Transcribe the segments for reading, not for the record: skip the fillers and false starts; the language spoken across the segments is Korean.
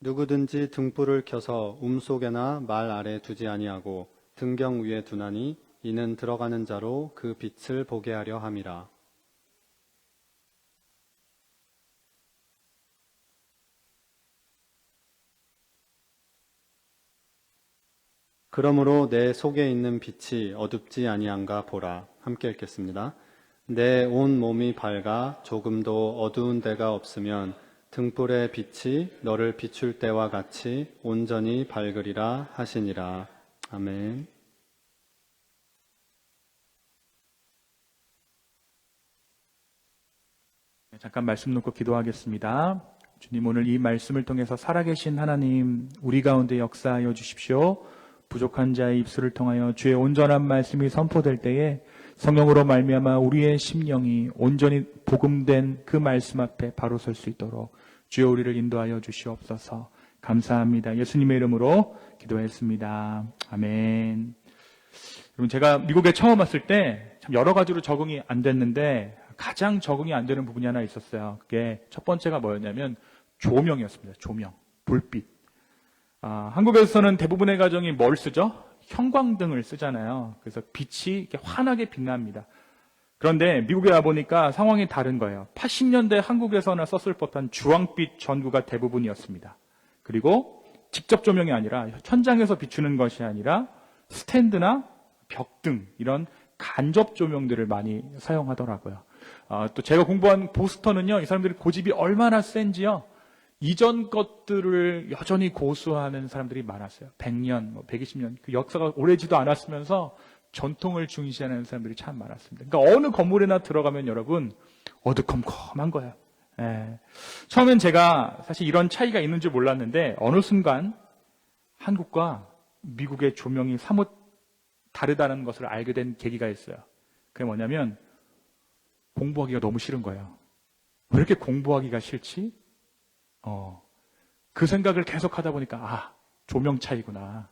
누구든지 등불을 켜서 움속에나 말 아래 두지 아니하고 등경 위에 두나니 이는 들어가는 자로 그 빛을 보게 하려 함이라. 그러므로 내 속에 있는 빛이 어둡지 아니한가 보라. 함께 읽겠습니다. 내 온 몸이 밝아 조금도 어두운 데가 없으면 등불의 빛이 너를 비출 때와 같이 온전히 밝으리라 하시니라. 아멘. 잠깐 말씀 놓고 기도하겠습니다. 주님, 오늘 이 말씀을 통해서 살아계신 하나님, 우리 가운데 역사하여 주십시오. 부족한 자의 입술을 통하여 주의 온전한 말씀이 선포될 때에 성령으로 말미암아 우리의 심령이 온전히 복음된 그 말씀 앞에 바로 설 수 있도록 주여 우리를 인도하여 주시옵소서. 감사합니다. 예수님의 이름으로 기도했습니다. 아멘. 여러분, 제가 미국에 처음 왔을 때 참 여러 가지로 적응이 안 됐는데 가장 적응이 안 되는 부분이 하나 있었어요. 그게 첫 번째가 뭐였냐면 조명이었습니다. 조명, 불빛. 한국에서는 대부분의 가정이 뭘 쓰죠? 형광등을 쓰잖아요. 그래서 빛이 이렇게 환하게 빛납니다. 그런데 미국에 와보니까 상황이 다른 거예요. 80년대 한국에서나 썼을 법한 주황빛 전구가 대부분이었습니다. 그리고 직접 조명이 아니라 천장에서 비추는 것이 아니라 스탠드나 벽등 이런 간접 조명들을 많이 사용하더라고요. 또 제가 공부한 보스턴은요, 이 사람들이 고집이 얼마나 센지요. 이전 것들을 여전히 고수하는 사람들이 많았어요. 100년, 120년. 그 역사가 오래지도 않았으면서 전통을 중시하는 사람들이 참 많았습니다. 그러니까 어느 건물에나 들어가면 여러분 어두컴컴한 거예요. 예. 처음엔 제가 사실 이런 차이가 있는 줄 몰랐는데 어느 순간 한국과 미국의 조명이 사뭇 다르다는 것을 알게 된 계기가 있어요. 그게 뭐냐면 공부하기가 너무 싫은 거예요. 왜 이렇게 공부하기가 싫지? 그 생각을 계속 하다 보니까 조명 차이구나.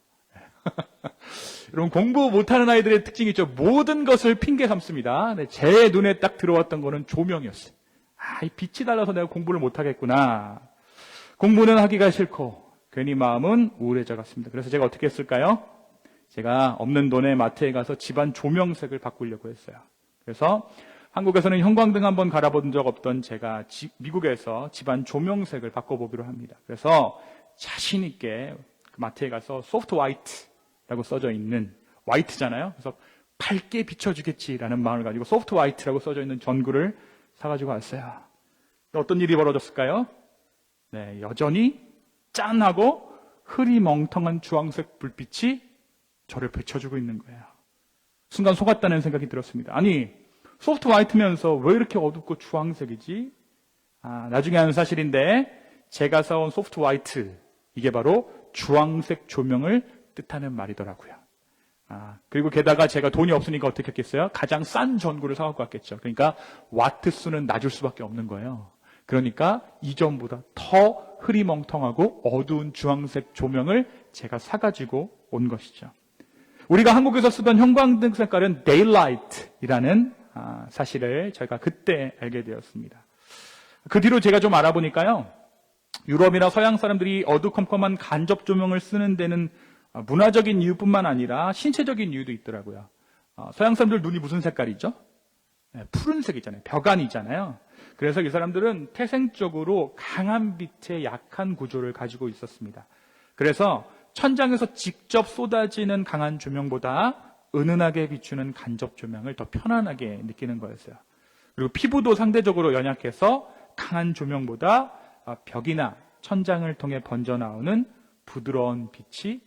여러분, 공부 못하는 아이들의 특징이 있죠. 모든 것을 핑계 삼습니다. 제 눈에 딱 들어왔던 거는 조명이었어요. 이 빛이 달라서 내가 공부를 못하겠구나. 공부는 하기가 싫고 괜히 마음은 우울해져 갔습니다. 그래서 제가 어떻게 했을까요? 제가 없는 돈에 마트에 가서 집안 조명색을 바꾸려고 했어요. 그래서 한국에서는 형광등 한번 갈아본 적 없던 제가 미국에서 집안 조명색을 바꿔보기로 합니다. 그래서 자신 있게 마트에 가서 소프트 화이트라고 써져 있는, 화이트잖아요. 그래서 밝게 비춰주겠지라는 마음을 가지고 소프트 화이트라고 써져 있는 전구를 사가지고 왔어요. 어떤 일이 벌어졌을까요? 네, 여전히 짠하고 흐리멍텅한 주황색 불빛이 저를 비춰주고 있는 거예요. 순간 속았다는 생각이 들었습니다. 아니, 소프트 화이트면서 왜 이렇게 어둡고 주황색이지? 나중에 하는 사실인데 제가 사온 소프트 화이트, 이게 바로 주황색 조명을 뜻하는 말이더라고요. 그리고 게다가 제가 돈이 없으니까 어떻게 했겠어요? 가장 싼 전구를 사갖고 왔겠죠. 그러니까 와트 수는 낮을 수밖에 없는 거예요. 그러니까 이전보다 더 흐리멍텅하고 어두운 주황색 조명을 제가 사가지고 온 것이죠. 우리가 한국에서 쓰던 형광등 색깔은 데일라이트이라는 사실을 저희가 그때 알게 되었습니다. 그 뒤로 제가 좀 알아보니까요, 유럽이나 서양 사람들이 어두컴컴한 간접 조명을 쓰는 데는 문화적인 이유뿐만 아니라 신체적인 이유도 있더라고요. 서양 사람들 눈이 무슨 색깔이죠? 푸른색이잖아요. 벽안이잖아요. 그래서 이 사람들은 태생적으로 강한 빛에 약한 구조를 가지고 있었습니다. 그래서 천장에서 직접 쏟아지는 강한 조명보다 은은하게 비추는 간접 조명을 더 편안하게 느끼는 거였어요. 그리고 피부도 상대적으로 연약해서 강한 조명보다 벽이나 천장을 통해 번져나오는 부드러운 빛이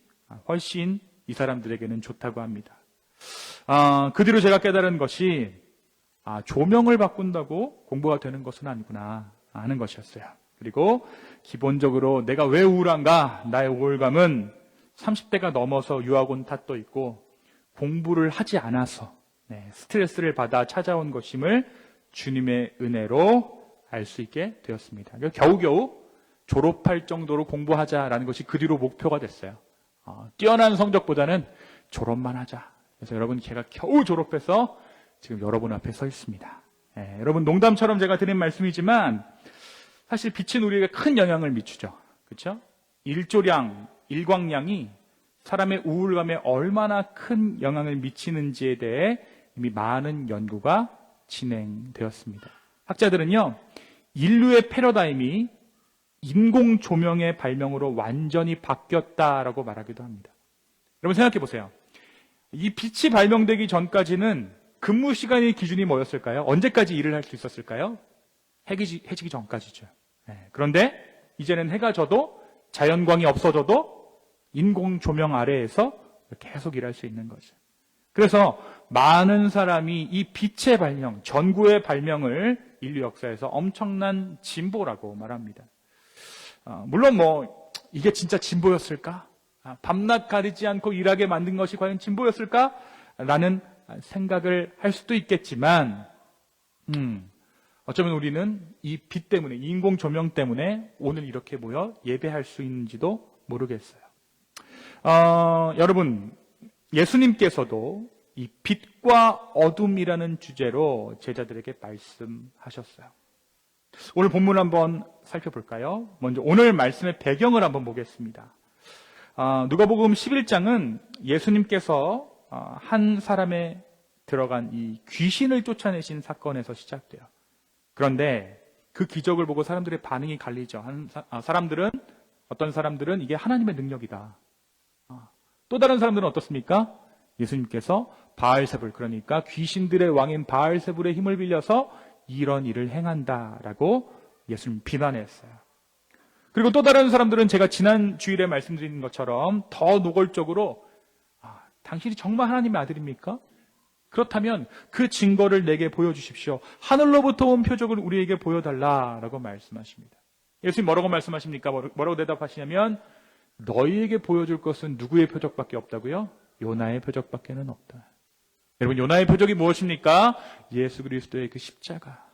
훨씬 이 사람들에게는 좋다고 합니다. 그 뒤로 제가 깨달은 것이 조명을 바꾼다고 공부가 되는 것은 아니구나 하는 것이었어요. 그리고 기본적으로 내가 왜 우울한가? 나의 우울감은 30대가 넘어서 유학 온 탓도 있고 공부를 하지 않아서 스트레스를 받아 찾아온 것임을 주님의 은혜로 알 수 있게 되었습니다. 겨우겨우 졸업할 정도로 공부하자라는 것이 그 뒤로 목표가 됐어요. 뛰어난 성적보다는 졸업만 하자. 그래서 여러분, 제가 겨우 졸업해서 지금 여러분 앞에 서 있습니다. 여러분, 농담처럼 제가 드린 말씀이지만 사실 빛은 우리에게 큰 영향을 미치죠. 그렇죠? 일조량, 일광량이 사람의 우울감에 얼마나 큰 영향을 미치는지에 대해 이미 많은 연구가 진행되었습니다. 학자들은요, 인류의 패러다임이 인공 조명의 발명으로 완전히 바뀌었다라고 말하기도 합니다. 여러분 생각해 보세요. 이 빛이 발명되기 전까지는 근무 시간의 기준이 뭐였을까요? 언제까지 일을 할 수 있었을까요? 해지기 전까지죠. 그런데 이제는 해가 져도 자연광이 없어져도 인공 조명 아래에서 계속 일할 수 있는 거죠. 그래서 많은 사람이 이 빛의 발명, 전구의 발명을 인류 역사에서 엄청난 진보라고 말합니다. 물론 이게 진짜 진보였을까? 밤낮 가리지 않고 일하게 만든 것이 과연 진보였을까? 라는 생각을 할 수도 있겠지만 어쩌면 우리는 이 빛 때문에, 인공 조명 때문에 오늘 이렇게 모여 예배할 수 있는지도 모르겠어요. 여러분, 예수님께서도 이 빛과 어둠이라는 주제로 제자들에게 말씀하셨어요. 오늘 본문 한번 살펴볼까요? 먼저 오늘 말씀의 배경을 한번 보겠습니다. 누가복음 11장은 예수님께서 한 사람의 들어간 이 귀신을 쫓아내신 사건에서 시작돼요. 그런데 그 기적을 보고 사람들의 반응이 갈리죠. 어떤 사람들은 이게 하나님의 능력이다. 또 다른 사람들은 어떻습니까? 예수님께서 바알세불, 그러니까 귀신들의 왕인 바알세불의 힘을 빌려서 이런 일을 행한다라고 예수님 비난했어요. 그리고 또 다른 사람들은 제가 지난 주일에 말씀드린 것처럼 더 노골적으로 당신이 정말 하나님의 아들입니까? 그렇다면 그 증거를 내게 보여주십시오. 하늘로부터 온 표적을 우리에게 보여달라라고 말씀하십니다. 예수님 뭐라고 말씀하십니까? 뭐라고 대답하시냐면 너희에게 보여줄 것은 누구의 표적밖에 없다고요? 요나의 표적밖에는 없다. 여러분, 요나의 표적이 무엇입니까? 예수 그리스도의 그 십자가.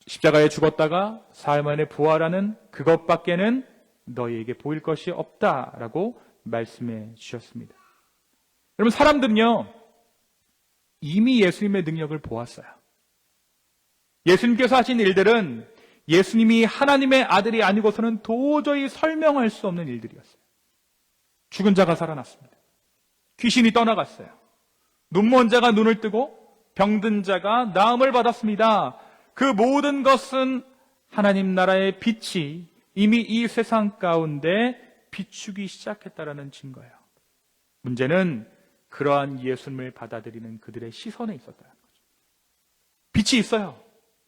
십자가에 죽었다가 사흘 만에 부활하는 그것밖에는 너희에게 보일 것이 없다라고 말씀해 주셨습니다. 여러분, 사람들은요 이미 예수님의 능력을 보았어요. 예수님께서 하신 일들은 예수님이 하나님의 아들이 아니고서는 도저히 설명할 수 없는 일들이었어요. 죽은 자가 살아났습니다. 귀신이 떠나갔어요. 눈먼 자가 눈을 뜨고 병든 자가 나음을 받았습니다. 그 모든 것은 하나님 나라의 빛이 이미 이 세상 가운데 비추기 시작했다라는 증거예요. 문제는 그러한 예수님을 받아들이는 그들의 시선에 있었다는 거죠. 빛이 있어요.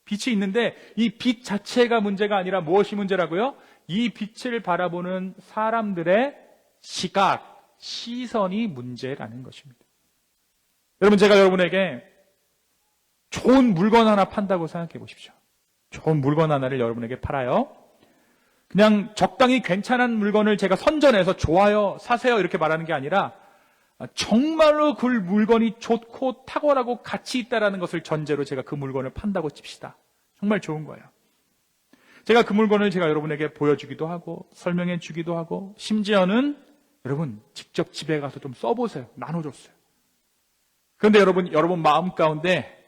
빛이 있는데 이 빛 자체가 문제가 아니라 무엇이 문제라고요? 이 빛을 바라보는 사람들의 시각, 시선이 문제라는 것입니다. 여러분, 제가 여러분에게 좋은 물건 하나 판다고 생각해 보십시오. 좋은 물건 하나를 여러분에게 팔아요. 그냥 적당히 괜찮은 물건을 제가 선전해서 좋아요, 사세요 이렇게 말하는 게 아니라 정말로 그 물건이 좋고 탁월하고 가치 있다는 것을 전제로 제가 그 물건을 판다고 칩시다. 정말 좋은 거예요. 제가 그 물건을 제가 여러분에게 보여주기도 하고 설명해 주기도 하고 심지어는 여러분 직접 집에 가서 좀 써보세요. 나눠줬어요. 그런데 여러분 마음 가운데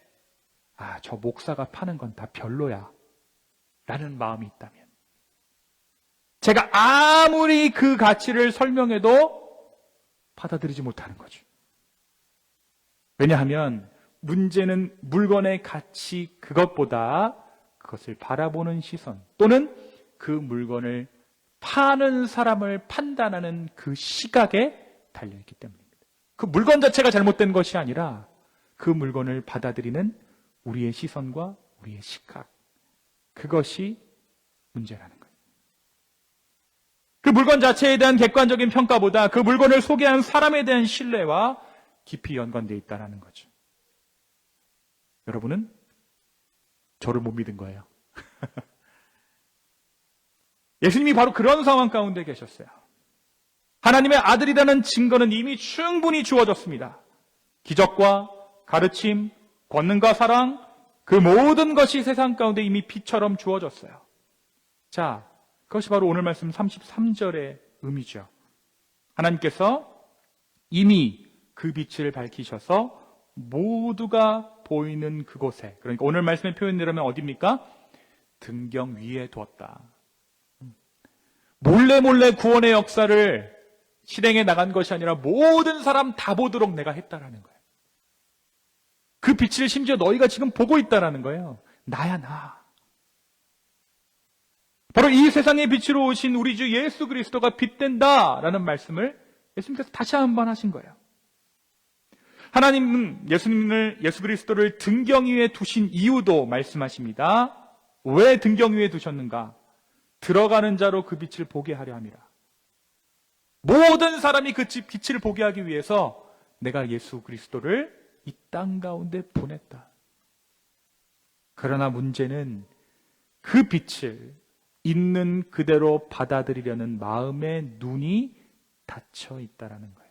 저 목사가 파는 건 다 별로야 라는 마음이 있다면 제가 아무리 그 가치를 설명해도 받아들이지 못하는 거죠. 왜냐하면 문제는 물건의 가치 그것보다 그것을 바라보는 시선 또는 그 물건을 파는 사람을 판단하는 그 시각에 달려있기 때문입니다. 그 물건 자체가 잘못된 것이 아니라 그 물건을 받아들이는 우리의 시선과 우리의 시각 그것이 문제라는 거예요. 그 물건 자체에 대한 객관적인 평가보다 그 물건을 소개한 사람에 대한 신뢰와 깊이 연관되어 있다는 거죠. 여러분은 저를 못 믿은 거예요. 예수님이 바로 그런 상황 가운데 계셨어요. 하나님의 아들이라는 증거는 이미 충분히 주어졌습니다. 기적과 가르침, 권능과 사랑, 그 모든 것이 세상 가운데 이미 빛처럼 주어졌어요. 자, 그것이 바로 오늘 말씀 33절의 의미죠. 하나님께서 이미 그 빛을 밝히셔서 모두가 보이는 그곳에, 그러니까 오늘 말씀의 표현대로면 어디입니까? 등경 위에 두었다. 몰래 구원의 역사를 실행해 나간 것이 아니라 모든 사람 다 보도록 내가 했다라는 거예요. 그 빛을 심지어 너희가 지금 보고 있다라는 거예요. 나야, 나. 바로 이 세상의 빛으로 오신 우리 주 예수 그리스도가 빛된다라는 말씀을 예수님께서 다시 한번 하신 거예요. 하나님은 예수 그리스도를 등경 위에 두신 이유도 말씀하십니다. 왜 등경 위에 두셨는가? 들어가는 자로 그 빛을 보게 하려 함이라. 모든 사람이 그 빛을 보게 하기 위해서 내가 예수 그리스도를 이 땅 가운데 보냈다. 그러나 문제는 그 빛을 있는 그대로 받아들이려는 마음의 눈이 닫혀 있다라는 거예요.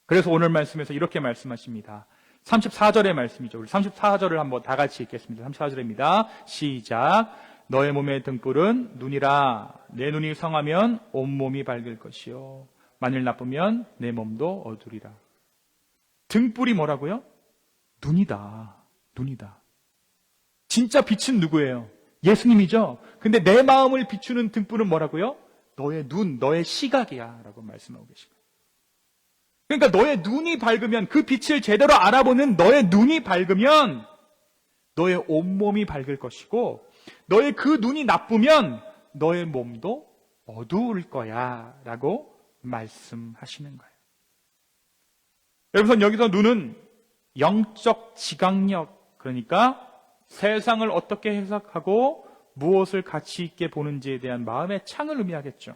그래서 오늘 말씀에서 이렇게 말씀하십니다. 34절의 말씀이죠. 우리 34절을 한번 다 같이 읽겠습니다. 34절입니다. 시작. 너의 몸의 등불은 눈이라. 내 눈이 성하면 온몸이 밝을 것이요 만일 나쁘면 내 몸도 어두리라. 등불이 뭐라고요? 눈이다. 눈이다. 진짜 빛은 누구예요? 예수님이죠. 근데 내 마음을 비추는 등불은 뭐라고요? 너의 눈, 너의 시각이야 라고 말씀하고 계시고, 그러니까 너의 눈이 밝으면, 그 빛을 제대로 알아보는 너의 눈이 밝으면 너의 온몸이 밝을 것이고, 너의 그 눈이 나쁘면 너의 몸도 어두울 거야 라고 말씀하시는 거예요. 여러분, 여기서 눈은 영적 지각력, 그러니까 세상을 어떻게 해석하고 무엇을 가치 있게 보는지에 대한 마음의 창을 의미하겠죠.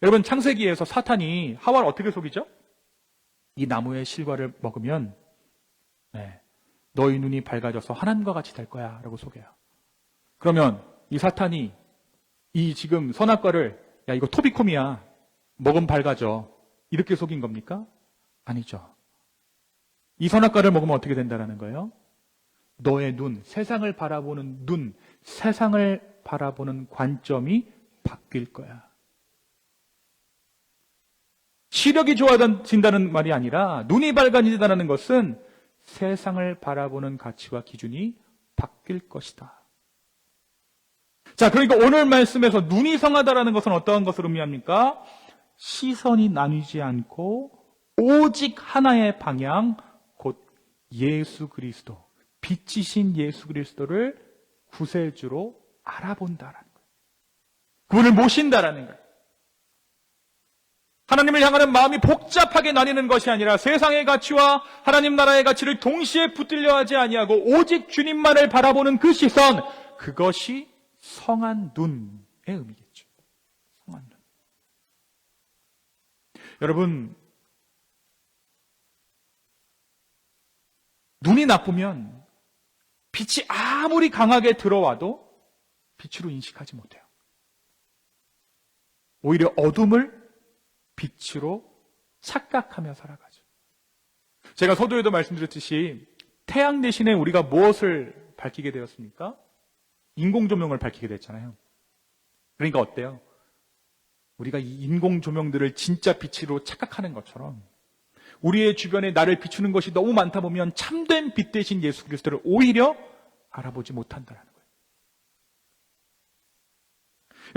여러분, 창세기에서 사탄이 하와를 어떻게 속이죠? 이 나무의 실과를 먹으면 너희 눈이 밝아져서 하나님과 같이 될 거야 라고 속여요. 그러면 이 사탄이 이 지금 선악과를, 야 이거 토비콤이야, 먹으면 밝아져, 이렇게 속인 겁니까? 아니죠. 이 선악과를 먹으면 어떻게 된다는 거예요? 너의 눈, 세상을 바라보는 눈, 세상을 바라보는 관점이 바뀔 거야. 시력이 좋아진다는 말이 아니라, 눈이 밝아진다는 것은 세상을 바라보는 가치와 기준이 바뀔 것이다. 자, 그러니까 오늘 말씀에서 눈이 성하다라는 것은 어떠한 것을 의미합니까? 시선이 나뉘지 않고 오직 하나의 방향, 곧 예수 그리스도, 빛이신 예수 그리스도를 구세주로 알아본다라는 거예요. 그분을 모신다라는 거예요. 하나님을 향하는 마음이 복잡하게 나뉘는 것이 아니라 세상의 가치와 하나님 나라의 가치를 동시에 붙들려 하지 아니하고 오직 주님만을 바라보는 그 시선, 그것이 성한 눈의 의미겠죠. 성한 눈. 여러분, 눈이 나쁘면 빛이 아무리 강하게 들어와도 빛으로 인식하지 못해요. 오히려 어둠을 빛으로 착각하며 살아가죠. 제가 서두에도 말씀드렸듯이 태양 대신에 우리가 무엇을 밝히게 되었습니까? 인공조명을 밝히게 됐잖아요. 그러니까 어때요? 우리가 이 인공조명들을 진짜 빛으로 착각하는 것처럼 우리의 주변에 나를 비추는 것이 너무 많다 보면 참된 빛 대신 예수 그리스도를 오히려 알아보지 못한다는 거예요.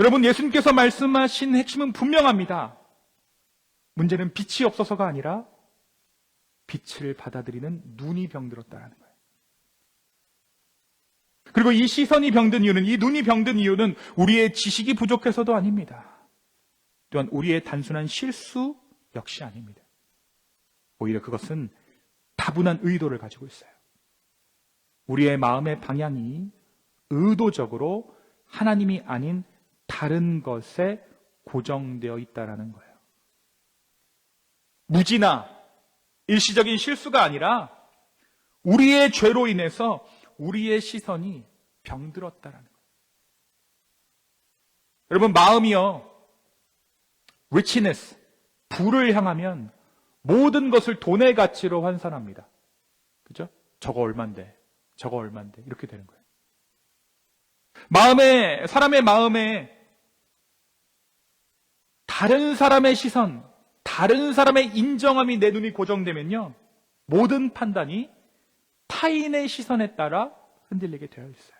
여러분, 예수님께서 말씀하신 핵심은 분명합니다. 문제는 빛이 없어서가 아니라 빛을 받아들이는 눈이 병들었다는 거예요. 그리고 이 시선이 병든 이유는, 이 눈이 병든 이유는 우리의 지식이 부족해서도 아닙니다. 또한 우리의 단순한 실수 역시 아닙니다. 오히려 그것은 다분한 의도를 가지고 있어요. 우리의 마음의 방향이 의도적으로 하나님이 아닌 다른 것에 고정되어 있다는 거예요. 무지나 일시적인 실수가 아니라 우리의 죄로 인해서 우리의 시선이 병들었다는 거예요. 여러분, 마음이요, richness, 부를 향하면 모든 것을 돈의 가치로 환산합니다. 그죠? 저거 얼만데, 저거 얼만데, 이렇게 되는 거예요. 사람의 마음에 다른 사람의 시선, 다른 사람의 인정함이 내 눈이 고정되면요, 모든 판단이 타인의 시선에 따라 흔들리게 되어 있어요.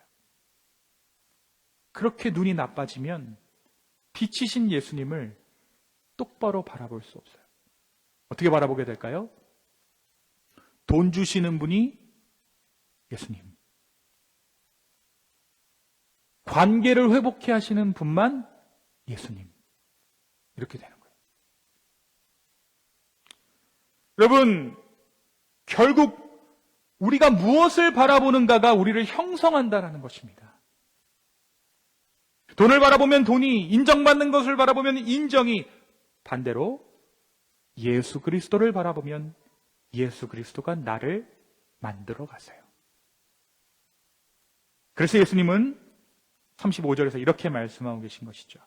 그렇게 눈이 나빠지면 빛이신 예수님을 똑바로 바라볼 수 없어요. 어떻게 바라보게 될까요? 돈 주시는 분이 예수님. 관계를 회복해 하시는 분만 예수님. 이렇게 되는 거예요. 여러분, 결국 우리가 무엇을 바라보는가가 우리를 형성한다라는 것입니다. 돈을 바라보면 돈이, 인정받는 것을 바라보면 인정이, 반대로 예수 그리스도를 바라보면 예수 그리스도가 나를 만들어 가세요. 그래서 예수님은 35절에서 이렇게 말씀하고 계신 것이죠.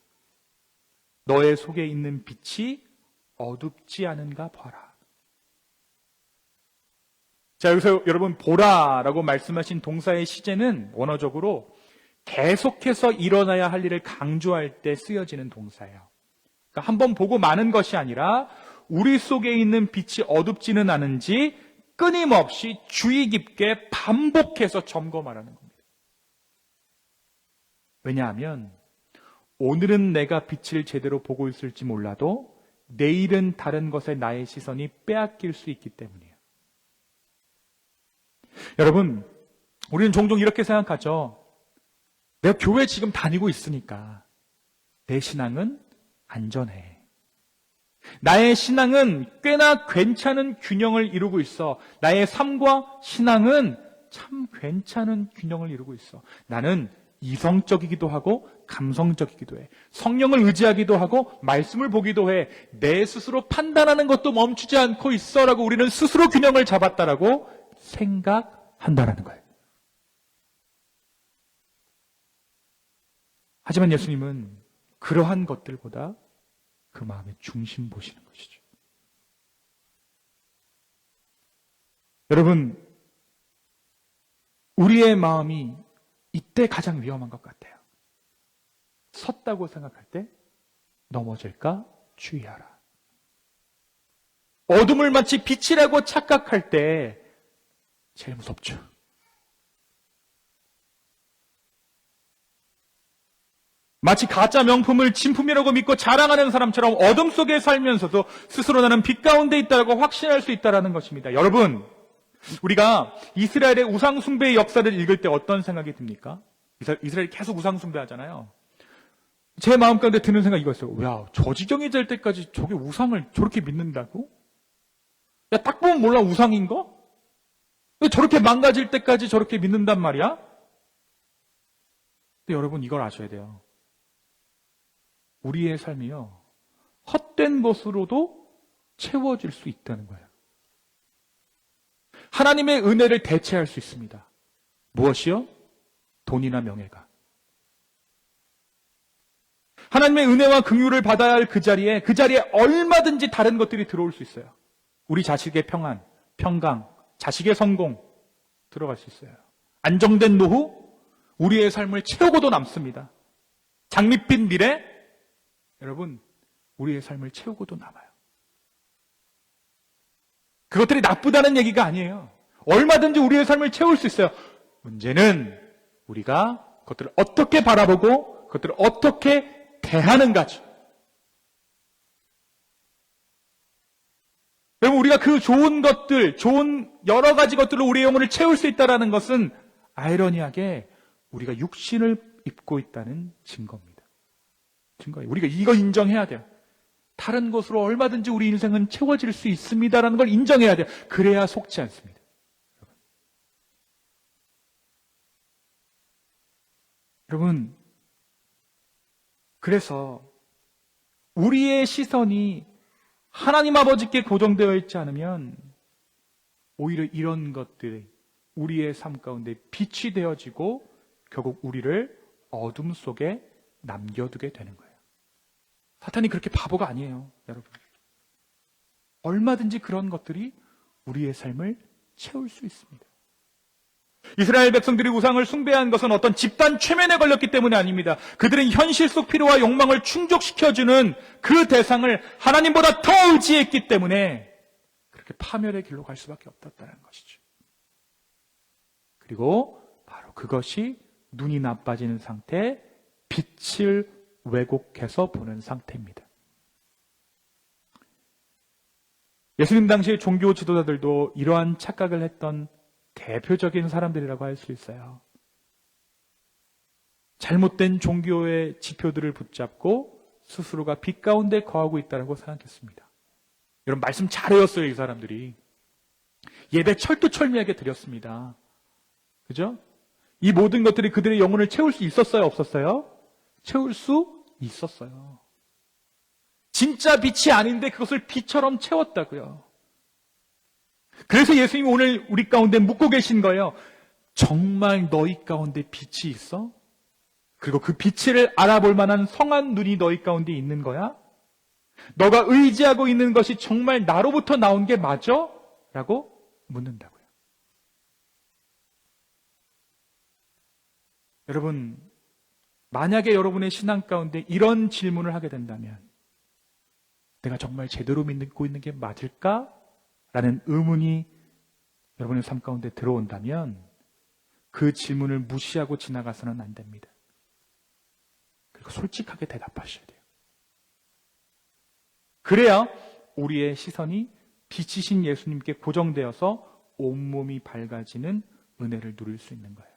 너의 속에 있는 빛이 어둡지 않은가 봐라. 자, 여기서 여러분 보라라고 말씀하신 동사의 시제는 원어적으로 계속해서 일어나야 할 일을 강조할 때 쓰여지는 동사예요. 그러니까 한번 보고 마는 것이 아니라 우리 속에 있는 빛이 어둡지는 않은지 끊임없이 주의 깊게 반복해서 점검하라는 겁니다. 왜냐하면 오늘은 내가 빛을 제대로 보고 있을지 몰라도 내일은 다른 것에 나의 시선이 빼앗길 수 있기 때문이에요. 여러분, 우리는 종종 이렇게 생각하죠. 내가 교회 지금 다니고 있으니까 내 신앙은 안전해. 나의 신앙은 꽤나 괜찮은 균형을 이루고 있어. 나의 삶과 신앙은 참 괜찮은 균형을 이루고 있어. 나는 이성적이기도 하고 감성적이기도 해. 성령을 의지하기도 하고 말씀을 보기도 해. 내 스스로 판단하는 것도 멈추지 않고 있어라고 우리는 스스로 균형을 잡았다라고 생각한다라는 거예요. 하지만 예수님은 그러한 것들보다 그 마음의 중심 보시는 것이죠. 여러분, 우리의 마음이 이때 가장 위험한 것 같아요. 섰다고 생각할 때 넘어질까 주의하라. 어둠을 마치 빛이라고 착각할 때 제일 무섭죠. 마치 가짜 명품을 진품이라고 믿고 자랑하는 사람처럼 어둠 속에 살면서도 스스로 나는 빛 가운데 있다고 확신할 수 있다는 것입니다. 여러분, 우리가 이스라엘의 우상 숭배의 역사를 읽을 때 어떤 생각이 듭니까? 이스라엘이 계속 우상 숭배하잖아요. 제 마음 가운데 드는 생각이 이거였어요. 야, 저 지경이 될 때까지 저게 우상을 저렇게 믿는다고? 야, 딱 보면 몰라 우상인 거? 왜 저렇게 망가질 때까지 저렇게 믿는단 말이야? 근데 여러분 이걸 아셔야 돼요. 우리의 삶이요, 헛된 것으로도 채워질 수 있다는 거예요. 하나님의 은혜를 대체할 수 있습니다. 무엇이요? 돈이나 명예가. 하나님의 은혜와 긍휼을 받아야 할 그 자리에 얼마든지 다른 것들이 들어올 수 있어요. 우리 자식의 평안, 평강, 자식의 성공 들어갈 수 있어요. 안정된 노후, 우리의 삶을 채우고도 남습니다. 장밋빛 미래, 여러분, 우리의 삶을 채우고도 남아요. 그것들이 나쁘다는 얘기가 아니에요. 얼마든지 우리의 삶을 채울 수 있어요. 문제는 우리가 그것들을 어떻게 바라보고 그것들을 어떻게 대하는가죠. 여러분, 우리가 그 좋은 것들, 좋은 여러 가지 것들로 우리의 영혼을 채울 수 있다는 것은 아이러니하게 우리가 육신을 입고 있다는 증거입니다. 증거예요. 우리가 이거 인정해야 돼요. 다른 것으로 얼마든지 우리 인생은 채워질 수 있습니다라는 걸 인정해야 돼요. 그래야 속지 않습니다. 여러분, 그래서 우리의 시선이 하나님 아버지께 고정되어 있지 않으면 오히려 이런 것들이 우리의 삶 가운데 빛이 되어지고 결국 우리를 어둠 속에 남겨두게 되는 거예요. 사탄이 그렇게 바보가 아니에요, 여러분. 얼마든지 그런 것들이 우리의 삶을 채울 수 있습니다. 이스라엘 백성들이 우상을 숭배한 것은 어떤 집단 최면에 걸렸기 때문이 아닙니다. 그들은 현실 속 필요와 욕망을 충족시켜주는 그 대상을 하나님보다 더 의지했기 때문에 그렇게 파멸의 길로 갈 수밖에 없었다는 것이죠. 그리고 바로 그것이 눈이 나빠지는 상태, 빛을 왜곡해서 보는 상태입니다. 예수님 당시의 종교 지도자들도 이러한 착각을 했던 대표적인 사람들이라고 할 수 있어요. 잘못된 종교의 지표들을 붙잡고 스스로가 빛 가운데 거하고 있다고 생각했습니다. 여러분, 말씀 잘 외웠어요, 이 사람들이. 예배 철두철미하게 드렸습니다. 그죠? 이 모든 것들이 그들의 영혼을 채울 수 있었어요, 없었어요? 채울 수 있었어요. 진짜 빛이 아닌데 그것을 빛처럼 채웠다고요. 그래서 예수님이 오늘 우리 가운데 묻고 계신 거예요. 정말 너희 가운데 빛이 있어? 그리고 그 빛을 알아볼 만한 성한 눈이 너희 가운데 있는 거야? 너가 의지하고 있는 것이 정말 나로부터 나온 게 맞아? 라고 묻는다고요. 여러분, 만약에 여러분의 신앙 가운데 이런 질문을 하게 된다면 내가 정말 제대로 믿고 있는 게 맞을까? 라는 의문이 여러분의 삶 가운데 들어온다면 그 질문을 무시하고 지나가서는 안 됩니다. 그리고 솔직하게 대답하셔야 돼요. 그래야 우리의 시선이 빛이신 예수님께 고정되어서 온몸이 밝아지는 은혜를 누릴 수 있는 거예요.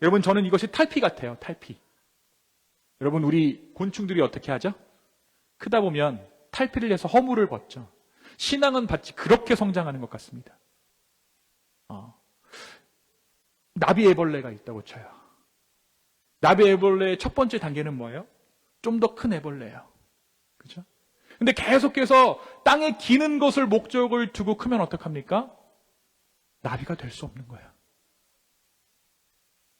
여러분, 저는 이것이 탈피 같아요. 탈피. 여러분, 우리 곤충들이 어떻게 하죠? 크다 보면 탈피를 해서 허물을 벗죠. 신앙은 마치 그렇게 성장하는 것 같습니다. 나비 애벌레가 있다고 쳐요. 나비 애벌레의 첫 번째 단계는 뭐예요? 좀 더 큰 애벌레예요. 그죠? 근데 계속해서 땅에 기는 것을 목적을 두고 크면 어떡합니까? 나비가 될 수 없는 거예요.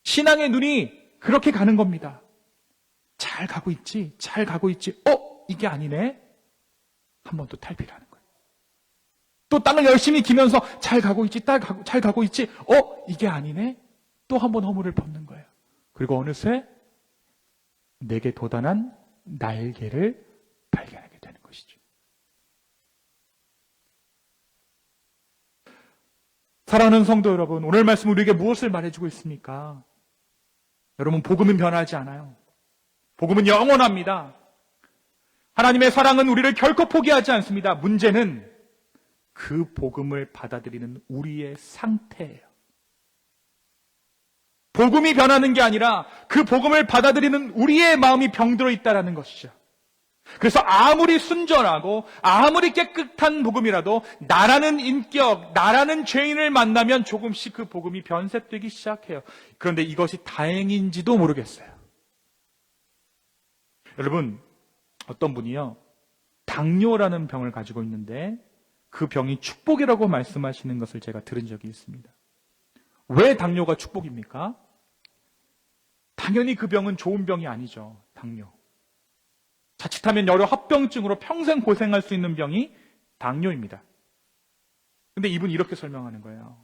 신앙의 눈이 그렇게 가는 겁니다. 잘 가고 있지? 잘 가고 있지? 이게 아니네? 한 번 또 탈피를 하는 거예요. 또 땅을 열심히 기면서 잘 가고 있지? 잘 가고 있지? 이게 아니네? 또 한 번 허물을 벗는 거예요. 그리고 어느새 내게 도단한 날개를 발견하게 되는 것이죠. 사랑하는 성도 여러분, 오늘 말씀 우리에게 무엇을 말해주고 있습니까? 여러분, 복음은 변하지 않아요. 복음은 영원합니다. 하나님의 사랑은 우리를 결코 포기하지 않습니다. 문제는 그 복음을 받아들이는 우리의 상태예요. 복음이 변하는 게 아니라 그 복음을 받아들이는 우리의 마음이 병들어 있다는 것이죠. 그래서 아무리 순전하고 아무리 깨끗한 복음이라도 나라는 인격, 나라는 죄인을 만나면 조금씩 그 복음이 변색되기 시작해요. 그런데 이것이 다행인지도 모르겠어요. 여러분, 어떤 분이요, 당뇨라는 병을 가지고 있는데 그 병이 축복이라고 말씀하시는 것을 제가 들은 적이 있습니다. 왜 당뇨가 축복입니까? 당연히 그 병은 좋은 병이 아니죠. 당뇨. 자칫하면 여러 합병증으로 평생 고생할 수 있는 병이 당뇨입니다. 근데 이분이 이렇게 설명하는 거예요.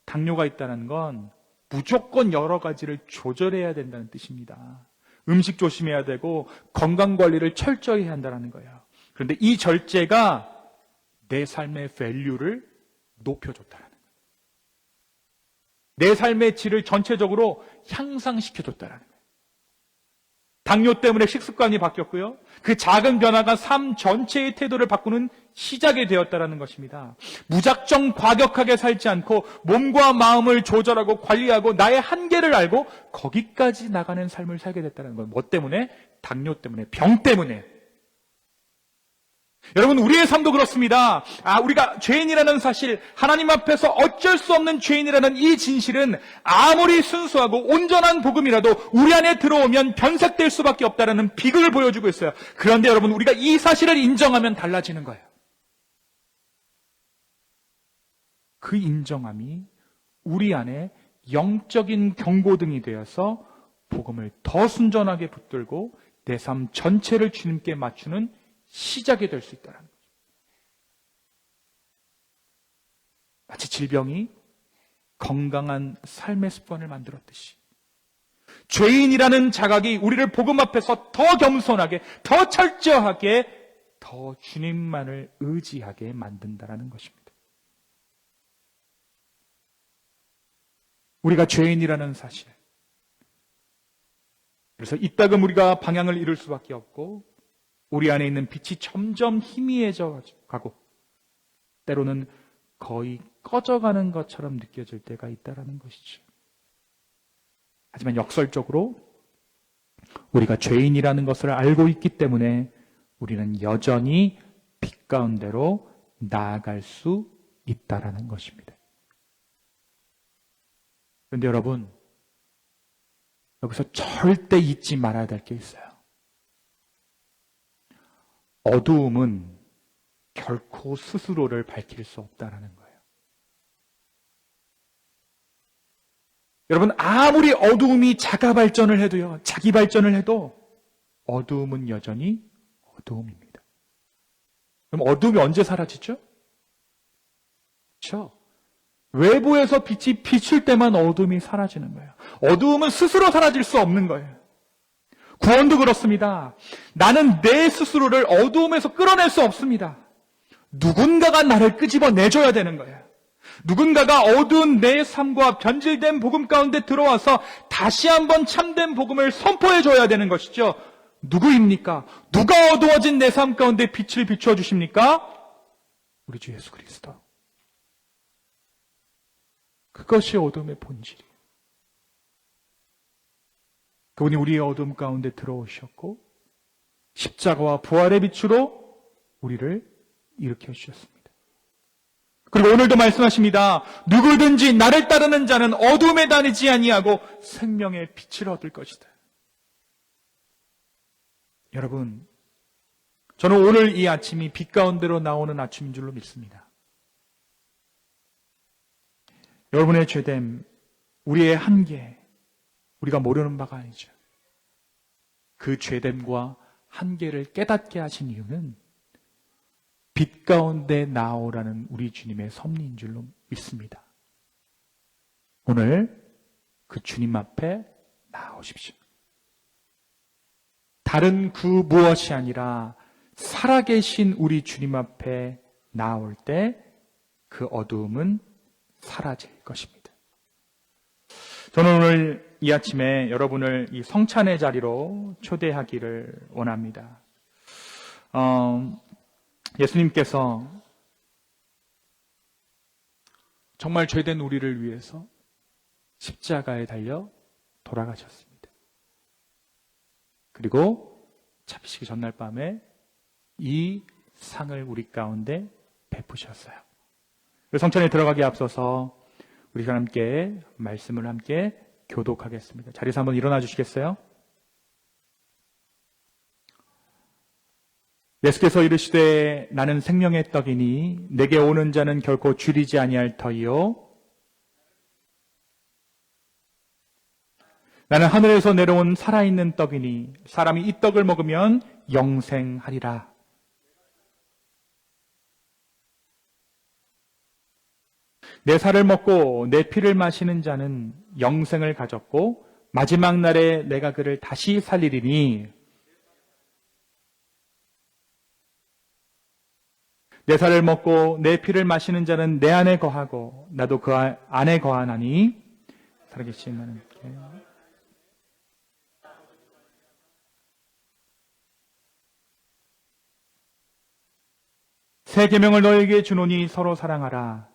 당뇨가 있다는 건 무조건 여러 가지를 조절해야 된다는 뜻입니다. 음식 조심해야 되고 건강관리를 철저히 해야 한다는 거예요. 그런데 이 절제가 내 삶의 밸류를 높여줬다는 거예요. 내 삶의 질을 전체적으로 향상시켜줬다는 거예요. 당뇨 때문에 식습관이 바뀌었고요. 그 작은 변화가 삶 전체의 태도를 바꾸는 시작이 되었다는 것입니다. 무작정 과격하게 살지 않고 몸과 마음을 조절하고 관리하고 나의 한계를 알고 거기까지 나가는 삶을 살게 됐다는 건 뭐 때문에? 당뇨 때문에, 병 때문에. 여러분, 우리의 삶도 그렇습니다. 우리가 죄인이라는 사실, 하나님 앞에서 어쩔 수 없는 죄인이라는 이 진실은 아무리 순수하고 온전한 복음이라도 우리 안에 들어오면 변색될 수밖에 없다는 비극을 보여주고 있어요. 그런데 여러분, 우리가 이 사실을 인정하면 달라지는 거예요. 그 인정함이 우리 안에 영적인 경고등이 되어서 복음을 더 순전하게 붙들고 내 삶 전체를 주님께 맞추는 시작이 될 수 있다는 거죠. 마치 질병이 건강한 삶의 습관을 만들었듯이 죄인이라는 자각이 우리를 복음 앞에서 더 겸손하게, 더 철저하게, 더 주님만을 의지하게 만든다는 것입니다. 우리가 죄인이라는 사실, 그래서 이따금 우리가 방향을 잃을 수밖에 없고 우리 안에 있는 빛이 점점 희미해져 가고 때로는 거의 꺼져가는 것처럼 느껴질 때가 있다는 것이죠. 하지만 역설적으로 우리가 죄인이라는 것을 알고 있기 때문에 우리는 여전히 빛 가운데로 나아갈 수 있다는 것입니다. 그런데 여러분, 여기서 절대 잊지 말아야 될 게 있어요. 어두움은 결코 스스로를 밝힐 수 없다는 거예요. 여러분, 아무리 어두움이 자가 발전을 해도요, 자기 발전을 해도 어두움은 여전히 어두움입니다. 그럼 어두움이 언제 사라지죠? 그렇죠? 외부에서 빛이 비출 때만 어두움이 사라지는 거예요. 어두움은 스스로 사라질 수 없는 거예요. 구원도 그렇습니다. 나는 내 스스로를 어두움에서 끌어낼 수 없습니다. 누군가가 나를 끄집어내줘야 되는 거예요. 누군가가 어두운 내 삶과 변질된 복음 가운데 들어와서 다시 한번 참된 복음을 선포해줘야 되는 것이죠. 누구입니까? 누가 어두워진 내 삶 가운데 빛을 비추어 주십니까? 우리 주 예수 그리스도. 그것이 어둠의 본질이에요. 그분이 우리의 어둠 가운데 들어오셨고 십자가와 부활의 빛으로 우리를 일으켜 주셨습니다. 그리고 오늘도 말씀하십니다. 누구든지 나를 따르는 자는 어둠에 다니지 아니하고 생명의 빛을 얻을 것이다. 여러분, 저는 오늘 이 아침이 빛 가운데로 나오는 아침인 줄로 믿습니다. 여러분의 죄됨, 우리의 한계, 우리가 모르는 바가 아니죠. 그 죄됨과 한계를 깨닫게 하신 이유는 빛 가운데 나오라는 우리 주님의 섭리인 줄로 믿습니다. 오늘 그 주님 앞에 나오십시오. 다른 그 무엇이 아니라 살아계신 우리 주님 앞에 나올 때 그 어두움은 사라질 것입니다. 저는 오늘 이 아침에 여러분을 이 성찬의 자리로 초대하기를 원합니다. 예수님께서 정말 죄된 우리를 위해서 십자가에 달려 돌아가셨습니다. 그리고 잡히시기 전날 밤에 이 상을 우리 가운데 베푸셨어요. 성찬에 들어가기에 앞서서 우리가 함께 말씀을 함께 교독하겠습니다. 자리에서 한번 일어나 주시겠어요? 예수께서 이르시되 나는 생명의 떡이니 내게 오는 자는 결코 줄이지 아니할 터이요 나는 하늘에서 내려온 살아있는 떡이니 사람이 이 떡을 먹으면 영생하리라. 내 살을 먹고 내 피를 마시는 자는 영생을 가졌고 마지막 날에 내가 그를 다시 살리리니 내 살을 먹고 내 피를 마시는 자는 내 안에 거하고 나도 그 안에 거하나니 살아계신 하나님께 새 계명을 너에게 주노니 서로 사랑하라.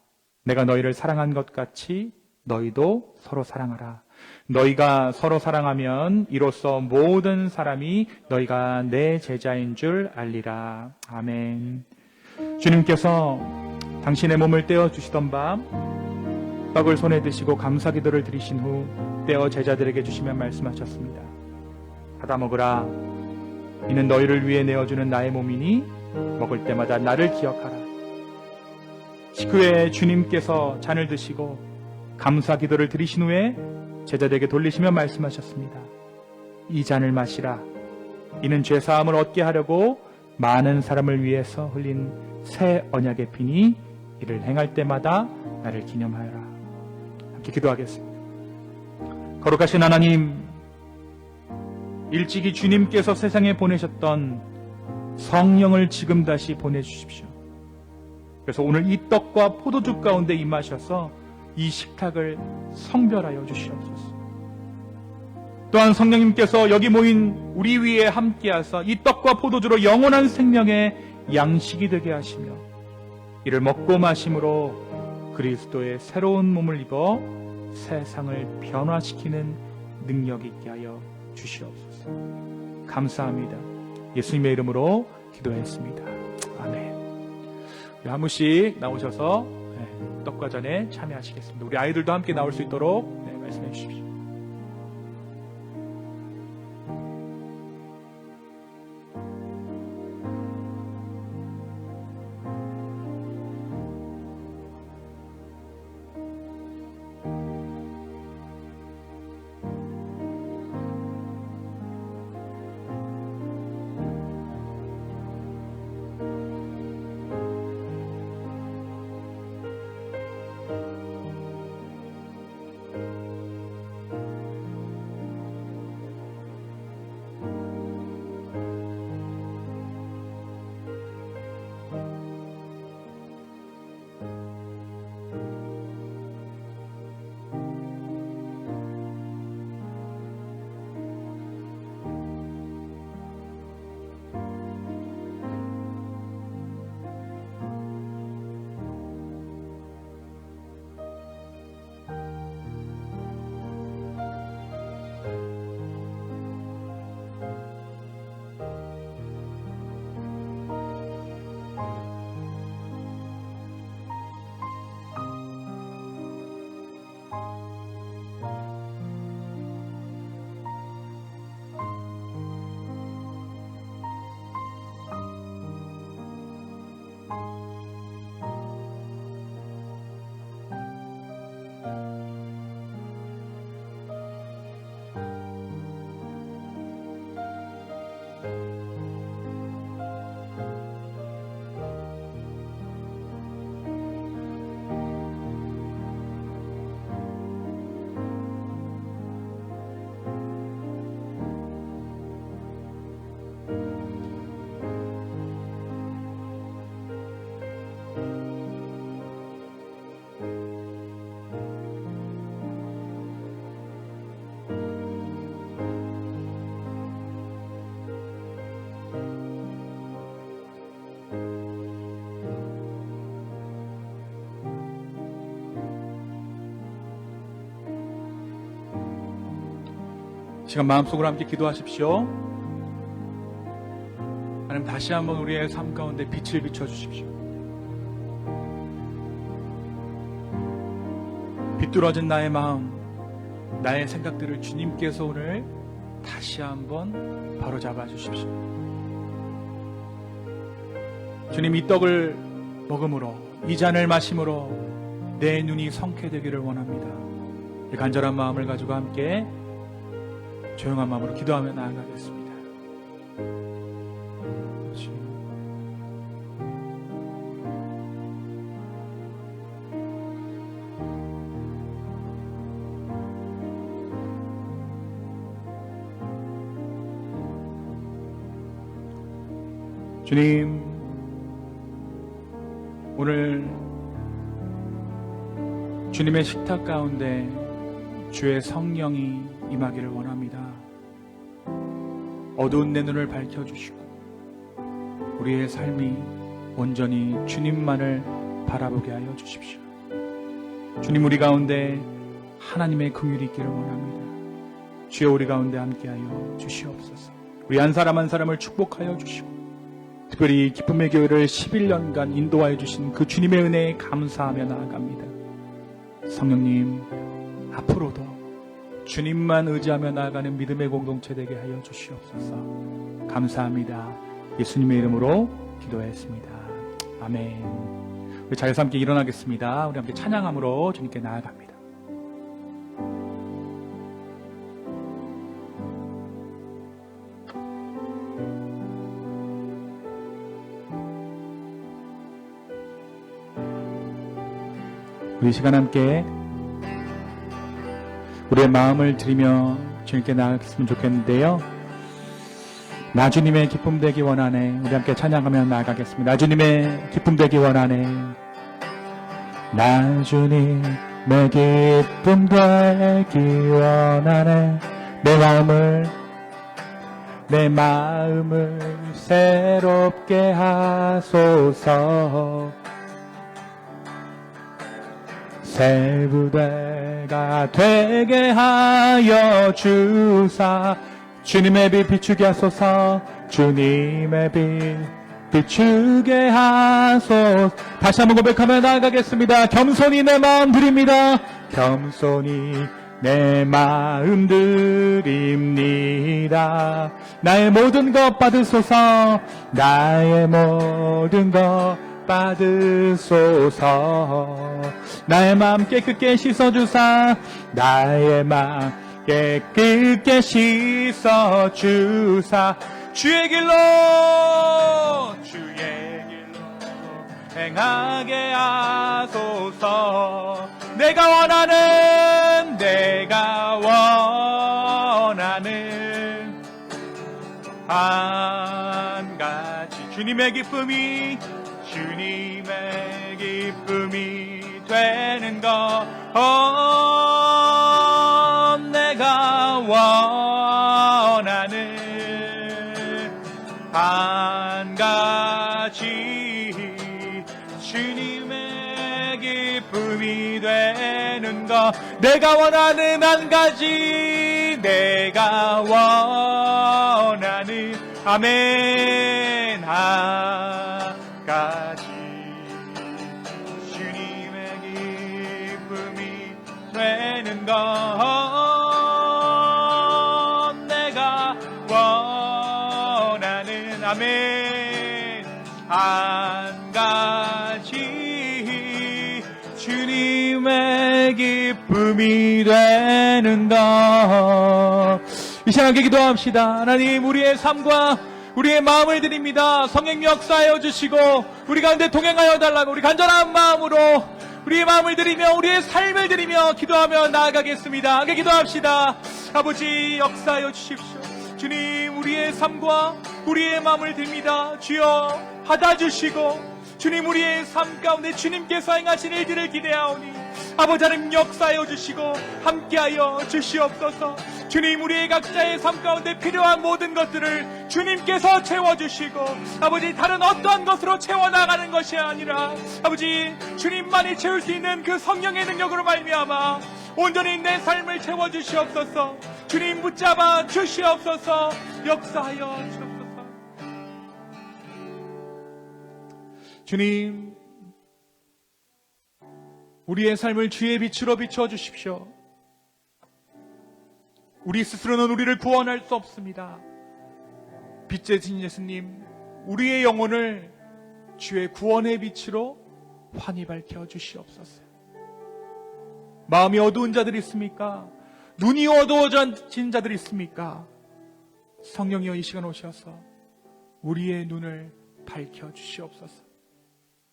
내가 너희를 사랑한 것 같이 너희도 서로 사랑하라. 너희가 서로 사랑하면 이로써 모든 사람이 너희가 내 제자인 줄 알리라. 아멘. 주님께서 당신의 몸을 떼어 주시던 밤 떡을 손에 드시고 감사 기도를 드리신 후 떼어 제자들에게 주시며 말씀하셨습니다. 받아 먹으라. 이는 너희를 위해 내어주는 나의 몸이니 먹을 때마다 나를 기억하라. 식후에 주님께서 잔을 드시고 감사 기도를 드리신 후에 제자들에게 돌리시며 말씀하셨습니다. 이 잔을 마시라. 이는 죄사함을 얻게 하려고 많은 사람을 위해서 흘린 새 언약의 피니 이를 행할 때마다 나를 기념하여라. 함께 기도하겠습니다. 거룩하신 하나님, 일찍이 주님께서 세상에 보내셨던 성령을 지금 다시 보내주십시오. 그래서 오늘 이 떡과 포도주 가운데 임하셔서 이 식탁을 성별하여 주시옵소서. 또한 성령님께서 여기 모인 우리 위에 함께하사 이 떡과 포도주로 영원한 생명의 양식이 되게 하시며 이를 먹고 마심으로 그리스도의 새로운 몸을 입어 세상을 변화시키는 능력 있게 하여 주시옵소서. 감사합니다. 예수님의 이름으로 기도했습니다. 아멘. 우리 한 분씩 나오셔서 떡과 잔에 참여하시겠습니다. 우리 아이들도 함께 나올 수 있도록 말씀해 주십시오. 시간 마음속으로 함께 기도하십시오. 하나님 다시 한번 우리의 삶 가운데 빛을 비춰주십시오. 비뚤어진 나의 마음, 나의 생각들을 주님께서 오늘 다시 한번 바로잡아 주십시오. 주님, 이 떡을 먹음으로, 이 잔을 마심으로 내 눈이 성쾌되기를 원합니다. 이 간절한 마음을 가지고 함께 조용한 마음으로 기도하며 나아가겠습니다. 주님, 오늘 주님의 식탁 가운데 주의 성령이 임하기를 원합니다. 어두운 내 눈을 밝혀주시고 우리의 삶이 온전히 주님만을 바라보게 하여 주십시오. 주님, 우리 가운데 하나님의 긍휼이 있기를 원합니다. 주여, 우리 가운데 함께하여 주시옵소서. 우리 한 사람 한 사람을 축복하여 주시고 특별히 기쁨의 교회를 11년간 인도하여 주신 그 주님의 은혜에 감사하며 나아갑니다. 성령님, 앞으로도 주님만 의지하며 나아가는 믿음의 공동체 되게 하여 주시옵소서. 감사합니다. 예수님의 이름으로 기도했습니다. 아멘. 우리 자리에서 함께 일어나겠습니다. 우리 함께 찬양함으로 주님께 나아갑니다. 우리 시간 함께 우리의 마음을 드리며 주님께 나아갔으면 좋겠는데요. 나 주님의 기쁨 되기 원하네. 우리 함께 찬양하며 나아가겠습니다. 나 주님의 기쁨 되기 원하네. 나 주님의 기쁨 되기 원하네. 내 마음을 새롭게 하소서. 새 부대가 되게 하여 주사 주님의 빛 비추게 하소서. 주님의 빛 비추게 하소서. 다시 한번 고백하며 나아가겠습니다. 겸손히 내 마음 드립니다. 겸손히 내 마음 드립니다. 나의 모든 것 받으소서. 나의 모든 것 받으소서. 나의 마음 깨끗게 씻어주사. 나의 마음 깨끗게 씻어주사. 주의 길로 행하게 하소서. 내가 원하는 한 가지 주님의 기쁨이 되는 것. 내가 원하는 한 가지 주님의 기쁨이 되는 것. 내가 원하는 한 가지, 내가 원하는 아멘 한 가지 주님의 기쁨이 되는 것. 내가 원하는 아멘 한 가지 주님의 기쁨이 되는 것. 이 시간 함께 기도합시다. 하나님, 우리의 삶과 우리의 마음을 드립니다. 성령 역사하여 주시고 우리 가운데 동행하여 달라고 우리 간절한 마음으로 우리의 마음을 드리며 우리의 삶을 드리며 기도하며 나아가겠습니다. 함께 기도합시다. 아버지, 역사하여 주십시오. 주님, 우리의 삶과 우리의 마음을 드립니다. 주여 받아주시고 주님, 우리의 삶 가운데 주님께서 행하신 일들을 기대하오니 아버지 하나님 역사하여 주시고 함께하여 주시옵소서. 주님, 우리의 각자의 삶 가운데 필요한 모든 것들을 주님께서 채워주시고 아버지 다른 어떠한 것으로 채워나가는 것이 아니라 아버지 주님만이 채울 수 있는 그 성령의 능력으로 말미암아 온전히 내 삶을 채워주시옵소서. 주님, 붙잡아 주시옵소서. 역사하여 주옵소서. 주님, 우리의 삶을 주의 빛으로 비춰주십시오. 우리 스스로는 우리를 구원할 수 없습니다. 빛의 진 예수님, 우리의 영혼을 주의 구원의 빛으로 환히 밝혀주시옵소서. 마음이 어두운 자들이 있습니까? 눈이 어두워진 자들이 있습니까? 성령이여, 이 시간 오셔서 우리의 눈을 밝혀주시옵소서.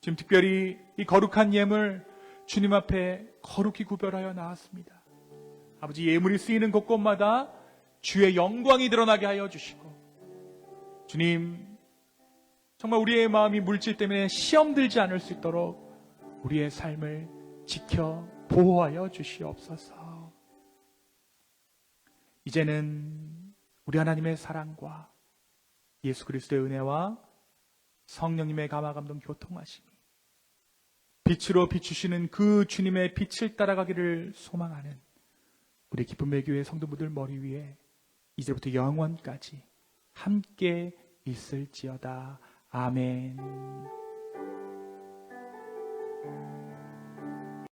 지금 특별히 이 거룩한 예물 주님 앞에 거룩히 구별하여 나왔습니다. 아버지, 예물이 쓰이는 곳곳마다 주의 영광이 드러나게 하여 주시고 주님, 정말 우리의 마음이 물질 때문에 시험 들지 않을 수 있도록 우리의 삶을 지켜 보호하여 주시옵소서. 이제는 우리 하나님의 사랑과 예수 그리스도의 은혜와 성령님의 감화감동 교통하심이 빛으로 비추시는 그 주님의 빛을 따라가기를 소망하는 우리 기쁨의 교회 성도분들 머리 위에 이제부터 영원까지 함께 있을지어다. 아멘.